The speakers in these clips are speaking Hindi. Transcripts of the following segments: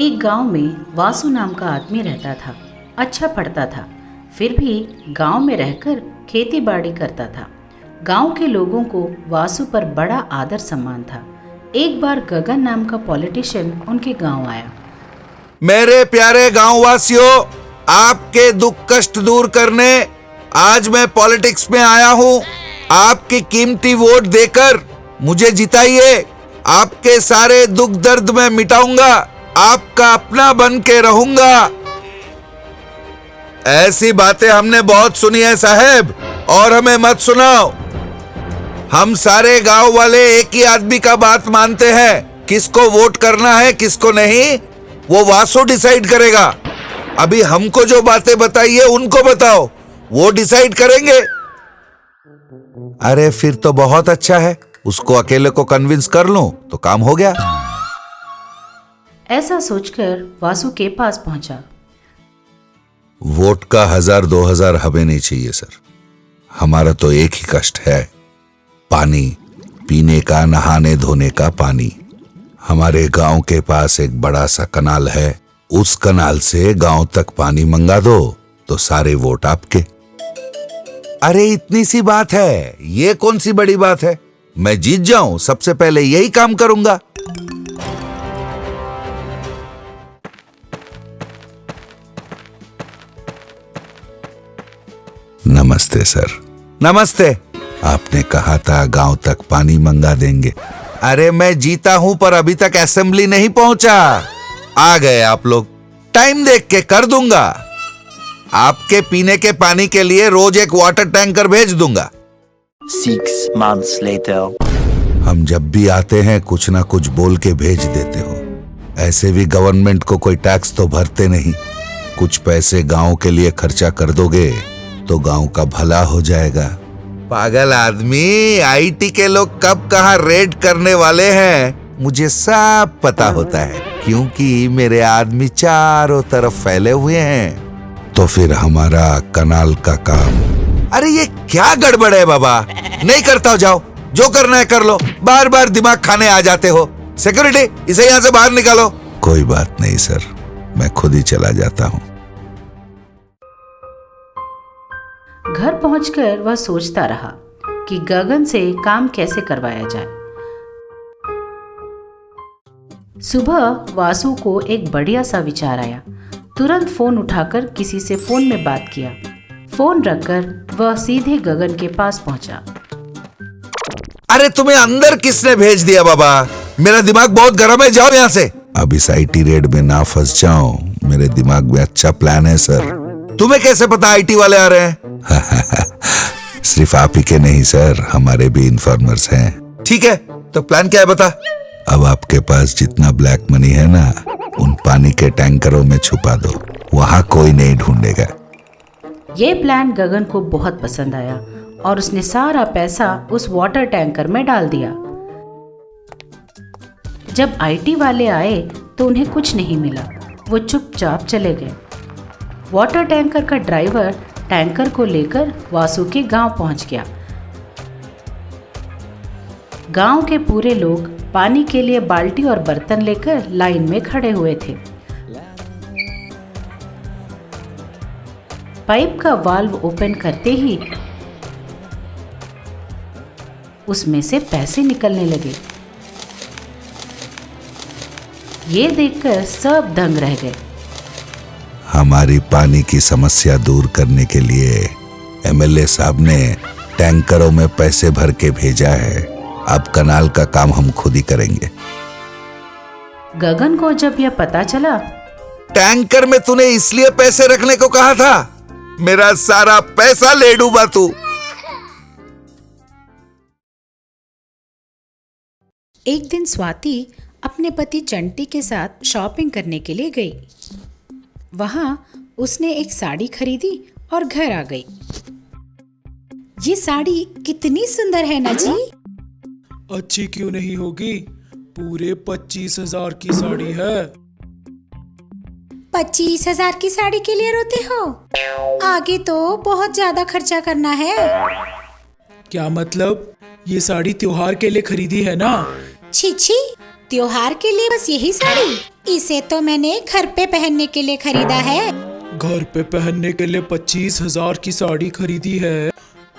एक गांव में वासु नाम का आदमी रहता था। अच्छा पढ़ता था, फिर भी गांव में रहकर खेती बाड़ी करता था। गांव के लोगों को वासु पर बड़ा आदर सम्मान था। एक बार गगन नाम का पॉलिटिशियन उनके गांव आया। मेरे प्यारे गांव वासियों, आपके दुख कष्ट दूर करने आज मैं पॉलिटिक्स में आया हूँ। आपकी कीमती वोट देकर मुझे जिताइए। आपके सारे दुख दर्द मैं मिटाऊंगा, आपका अपना बन के रहूंगा। ऐसी बातें हमने बहुत सुनी है साहब, और हमें मत सुनाओ। हम सारे गांव वाले एक ही आदमी का बात मानते हैं। किसको वोट करना है किसको नहीं, वो वासु डिसाइड करेगा। अभी हमको जो बातें बताई है उनको बताओ, वो डिसाइड करेंगे। अरे फिर तो बहुत अच्छा है, उसको अकेले को कन्विंस कर लूं तो काम हो गया। ऐसा सोचकर वासु के पास पहुंचा। वोट का 1000-2000 हमें नहीं चाहिए सर। हमारा तो एक ही कष्ट है, पानी, पीने का, नहाने धोने का पानी। हमारे गांव के पास एक बड़ा सा कनाल है, उस कनाल से गांव तक पानी मंगा दो तो सारे वोट आपके। अरे इतनी सी बात है, ये कौन सी बड़ी बात है। मैं जीत जाऊं सबसे पहले यही काम करूंगा। नमस्ते सर। नमस्ते। आपने कहा था गांव तक पानी मंगा देंगे। अरे मैं जीता हूं पर अभी तक असेंबली नहीं पहुंचा। आ गए आप लोग, टाइम देख के कर दूंगा। आपके पीने के पानी के लिए रोज एक वाटर टैंकर भेज दूंगा। 6 months later. हम जब भी आते हैं कुछ ना कुछ बोल के भेज देते हो। ऐसे भी गवर्नमेंट को कोई टैक्स तो भरते नहीं। कुछ पैसे गांव के लिए खर्चा कर दोगे तो गांव का भला हो जाएगा। पागल आदमी, आईटी के लोग कब कहाँ रेड करने वाले हैं मुझे सब पता होता है, क्योंकि मेरे आदमी चारों तरफ फैले हुए हैं। तो फिर हमारा कनाल का काम। अरे ये क्या गड़बड़ है बाबा, नहीं करता हो, जाओ जो करना है कर लो। बार बार दिमाग खाने आ जाते हो। सिक्योरिटी, इसे यहाँ से बाहर निकालो। कोई बात नहीं सर, मैं खुद ही चला जाता हूँ। घर पहुंचकर वह सोचता रहा कि गगन से काम कैसे करवाया जाए। सुबह वासु को एक बढ़िया सा विचार आया। तुरंत फोन उठाकर किसी से फोन में बात किया। फोन रखकर वह सीधे गगन के पास पहुंचा। अरे तुम्हें अंदर किसने भेज दिया बाबा? मेरा दिमाग बहुत गर्म है, जाओ यहाँ से। अब इस आईटी रेड में ना फंस जाओ, मेरे दिमाग में अच्छा प्लान है सर। तुम्हें कैसे पता आईटी वाले आ रहे हैं? सिर्फ आप ही के नहीं सर, हमारे भी इन्फॉर्मर्स हैं। ठीक है, तो प्लान क्या है बता। अब आपके पास जितना ब्लैक मनी है ना, उन पानी के टैंकरों में छुपा दो, वहां कोई नहीं ढूंढेगा। ये प्लान गगन को बहुत पसंद आया और उसने सारा पैसा उस वाटर टैंकर में डाल दिया। जब आईटी वाले आए तो उन्हें कुछ नहीं मिला, वो चुपचाप चले गए। वाटर टैंकर का ड्राइवर टैंकर को लेकर वासु के गांव पहुंच गया। गांव के पूरे लोग पानी के लिए बाल्टी और बर्तन लेकर लाइन में खड़े हुए थे। पाइप का वाल्व ओपन करते ही उसमें से पैसे निकलने लगे। ये देखकर सब दंग रह गए। हमारी पानी की समस्या दूर करने के लिए एमएलए साहब ने टैंकरों में पैसे भर के भेजा है। अब कनाल का काम हम खुद ही करेंगे। गगन को जब यह पता चला, टैंकर में तूने इसलिए पैसे रखने को कहा था? मेरा सारा पैसा ले डूबा तू। एक दिन स्वाति अपने पति चंटी के साथ शॉपिंग करने के लिए गई। वहां उसने एक साड़ी खरीदी और घर आ गई। ये साड़ी कितनी सुंदर है ना जी। अच्छी क्यों नहीं होगी, पूरे 25,000 की साड़ी है। 25,000 की साड़ी के लिए रोते हो? आगे तो बहुत ज्यादा खर्चा करना है। क्या मतलब? ये साड़ी त्योहार के लिए खरीदी है ना? छी छी, त्योहार के लिए बस यही साड़ी? इसे तो मैंने घर पे पहनने के लिए खरीदा है। घर पे पहनने के लिए 25,000 की साड़ी खरीदी है,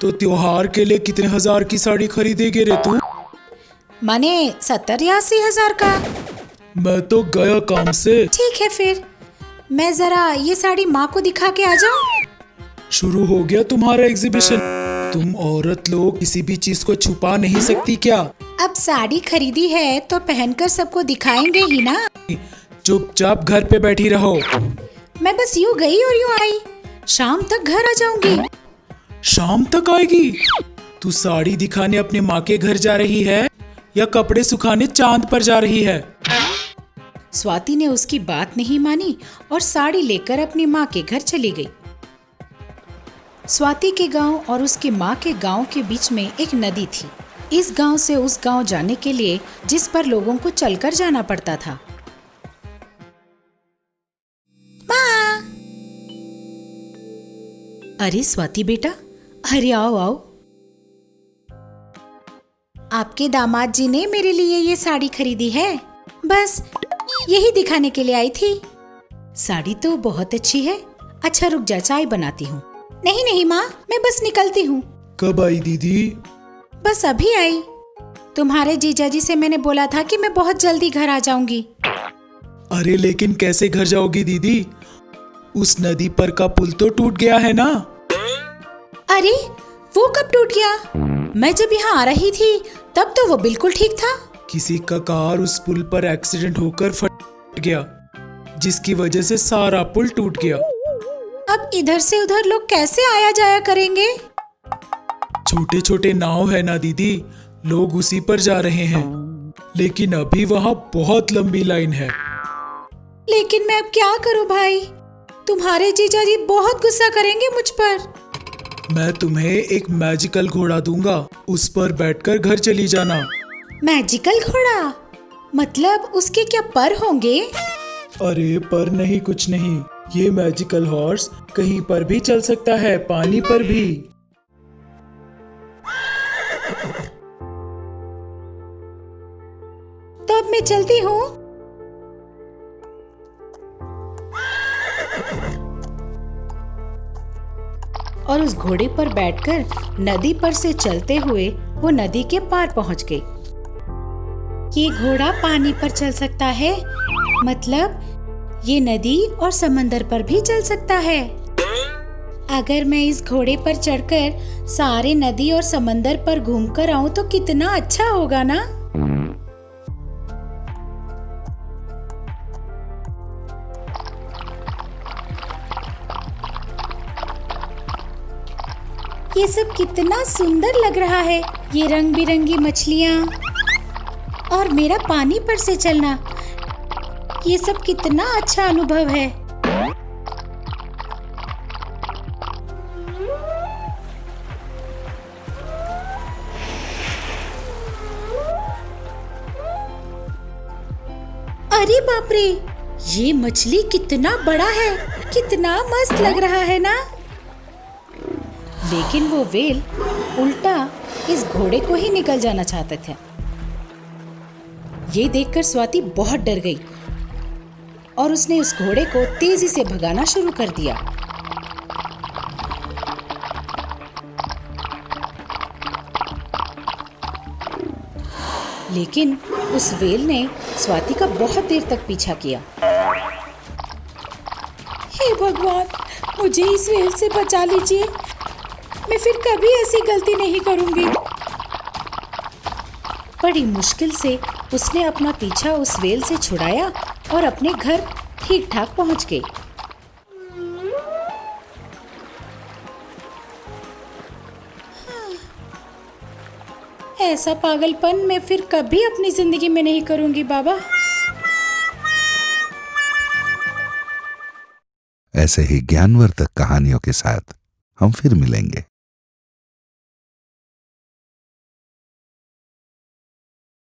तो त्योहार के लिए कितने हजार की साड़ी खरीदेगी रे तू? माने 70 या 80,000 का। मैं तो गया काम से। ठीक है फिर, मैं जरा ये साड़ी माँ को दिखा के आ जाऊँ। शुरू हो गया तुम्हारा एग्जीबिशन। तुम औरत लोग किसी भी चीज को छुपा नहीं सकती क्या? अब साड़ी खरीदी है तो पहनकर सबको दिखाएंगे ही ना। चुपचाप घर पे बैठी रहो। मैं बस यूँ गई और यूँ आई, शाम तक घर आ जाऊंगी। शाम तक आएगी? तू साड़ी दिखाने अपने माँ के घर जा रही है या कपड़े सुखाने चांद पर जा रही है? स्वाति ने उसकी बात नहीं मानी और साड़ी लेकर अपनी माँ के घर चली गई। स्वाति के गांव और उसकी माँ के गांव के बीच में एक नदी थी। इस गांव से उस गांव जाने के लिए जिस पर लोगों को चलकर जाना पड़ता था। माँ! अरे स्वाति बेटा, अरे आओ आओ। आपके दामाद जी ने मेरे लिए ये साड़ी खरीदी है, बस यही दिखाने के लिए आई थी। साड़ी तो बहुत अच्छी है। अच्छा रुक जा, चाय बनाती हूँ। नहीं नहीं माँ, मैं बस निकलती हूँ। कब आई दीदी? बस अभी आई। तुम्हारे जीजाजी से मैंने बोला था कि मैं बहुत जल्दी घर आ जाऊंगी। अरे लेकिन कैसे घर जाओगी दीदी? उस नदी पर का पुल तो टूट गया है ना? अरे वो कब टूट गया? मैं जब यहाँ आ रही थी तब तो वो बिल्कुल ठीक था। किसी का कार उस पुल पर एक्सीडेंट होकर फट गया, जिसकी वजह से सारा पुल टूट गया। अब इधर से उधर लोग कैसे आया जाया करेंगे? छोटे छोटे नाव है ना दीदी, लोग उसी पर जा रहे हैं। लेकिन अभी वहाँ बहुत लंबी लाइन है। लेकिन मैं अब क्या करूँ भाई? तुम्हारे जीजाजी बहुत गुस्सा करेंगे मुझ पर। मैं तुम्हें एक मैजिकल घोड़ा दूंगा, उस पर बैठकर घर चली जाना। मैजिकल घोड़ा? मतलब उसके क्या पर होंगे? अरे पर नहीं, कुछ नहीं। ये मैजिकल हॉर्स कहीं पर भी चल सकता है, पानी पर भी। तो अब मैं चलती हूँ। और उस घोड़े पर बैठकर नदी पर से चलते हुए वो नदी के पार पहुंच गई। ये घोड़ा पानी पर चल सकता है, मतलब ये नदी और समंदर पर भी चल सकता है। अगर मैं इस घोड़े पर चढ़कर सारे नदी और समंदर पर घूमकर आऊं तो कितना अच्छा होगा ना। ये सब कितना सुंदर लग रहा है, ये रंग बिरंगी मछलियाँ और मेरा पानी पर से चलना, ये सब कितना अच्छा अनुभव है। अरे बाप रे, ये मछली कितना बड़ा है, कितना मस्त लग रहा है ना। लेकिन वो व्हेल उल्टा इस घोड़े को ही निकल जाना चाहते थे। ये देखकर स्वाति बहुत डर गई और उसने उस घोड़े को तेजी से भगाना शुरू कर दिया। लेकिन उस व्हेल ने स्वाति का बहुत देर तक पीछा किया। हे भगवान, मुझे इस व्हेल से बचा लीजिए, मैं फिर कभी ऐसी गलती नहीं करूंगी। बड़ी मुश्किल से उसने अपना पीछा उस व्हेल से छुड़ाया और अपने घर ठीक ठाक पहुंच गई। ऐसा पागलपन मैं फिर कभी अपनी जिंदगी में नहीं करूंगी बाबा। ऐसे ही ज्ञानवर्धक कहानियों के साथ हम फिर मिलेंगे।